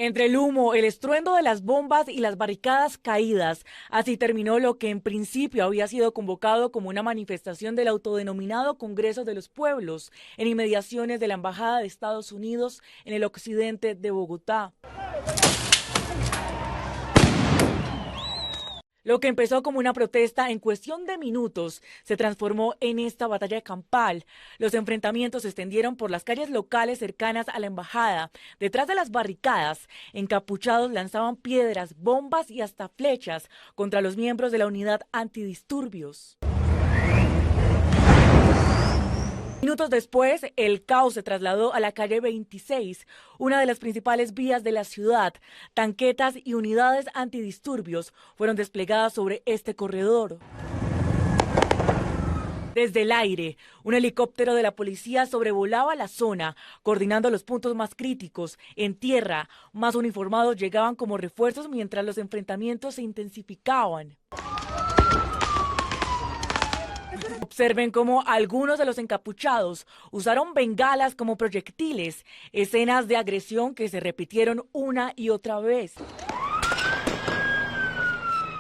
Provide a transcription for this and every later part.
Entre el humo, el estruendo de las bombas y las barricadas caídas, así terminó lo que en principio había sido convocado como una manifestación del autodenominado Congreso de los Pueblos, en inmediaciones de la Embajada de Estados Unidos en el occidente de Bogotá. Lo que empezó como una protesta en cuestión de minutos se transformó en esta batalla campal. Los enfrentamientos se extendieron por las calles locales cercanas a la embajada. Detrás de las barricadas, encapuchados lanzaban piedras, bombas y hasta flechas contra los miembros de la unidad antidisturbios. Minutos después, el caos se trasladó a la calle 26, una de las principales vías de la ciudad. Tanquetas y unidades antidisturbios fueron desplegadas sobre este corredor. Desde el aire, un helicóptero de la policía sobrevolaba la zona, coordinando los puntos más críticos. En tierra, más uniformados llegaban como refuerzos mientras los enfrentamientos se intensificaban. Observen cómo algunos de los encapuchados usaron bengalas como proyectiles, escenas de agresión que se repitieron una y otra vez.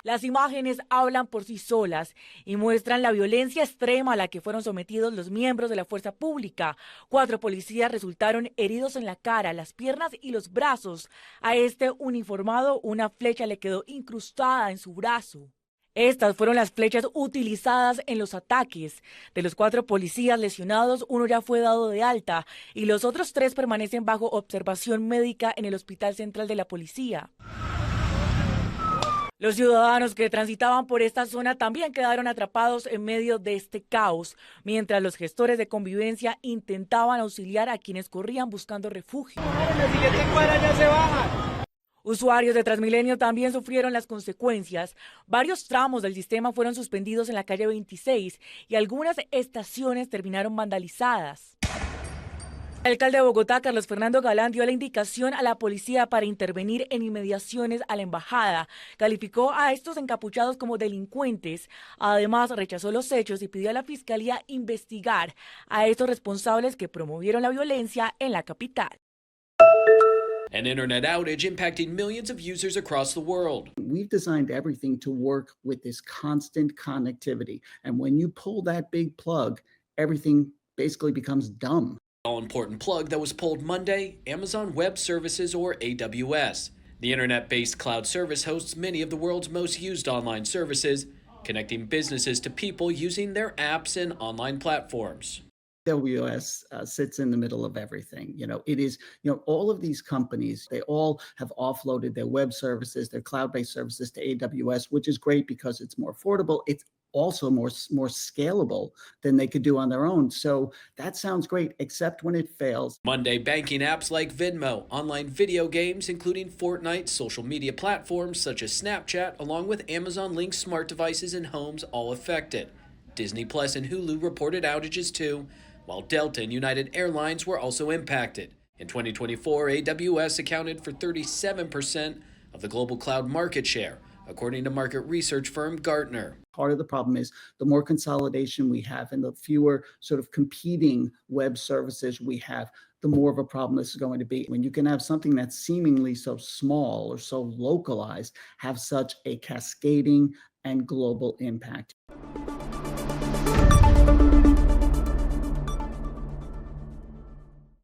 Las imágenes hablan por sí solas y muestran la violencia extrema a la que fueron sometidos los miembros de la fuerza pública. 4 policías resultaron heridos en la cara, las piernas y los brazos. A este uniformado, una flecha le quedó incrustada en su brazo. Estas fueron las flechas utilizadas en los ataques. De los 4 policías lesionados, uno ya fue dado de alta y los otros 3 permanecen bajo observación médica en el Hospital Central de la Policía. Los ciudadanos que transitaban por esta zona también quedaron atrapados en medio de este caos, mientras los gestores de convivencia intentaban auxiliar a quienes corrían buscando refugio. La siguiente cuadra ya se baja. Usuarios de Transmilenio también sufrieron las consecuencias. Varios tramos del sistema fueron suspendidos en la calle 26 y algunas estaciones terminaron vandalizadas. El alcalde de Bogotá, Carlos Fernando Galán, dio la indicación a la policía para intervenir en inmediaciones a la embajada. Calificó a estos encapuchados como delincuentes. Además, rechazó los hechos y pidió a la fiscalía investigar a estos responsables que promovieron la violencia en la capital. An internet outage impacting millions of users across the world. We've designed everything to work with this constant connectivity. And when you pull that big plug, everything basically becomes dumb. All-important plug that was pulled Monday, Amazon Web Services or AWS. The internet-based cloud service hosts many of the world's most used online services, connecting businesses to people using their apps and online platforms. AWS sits in the middle of everything. It is, all of these companies, they all have offloaded their web services, their cloud-based services to AWS, which is great because it's more affordable. It's also more scalable than they could do on their own. So that sounds great, except when it fails. Monday, banking apps like Venmo, online video games, including Fortnite, social media platforms such as Snapchat, along with Amazon linked smart devices and homes all affected. Disney Plus and Hulu reported outages too, while Delta and United Airlines were also impacted. In 2024, AWS accounted for 37% of the global cloud market share, according to market research firm Gartner. Part of the problem is the more consolidation we have and the fewer sort of competing web services we have, the more of a problem this is going to be. When you can have something that's seemingly so small or so localized have such a cascading and global impact.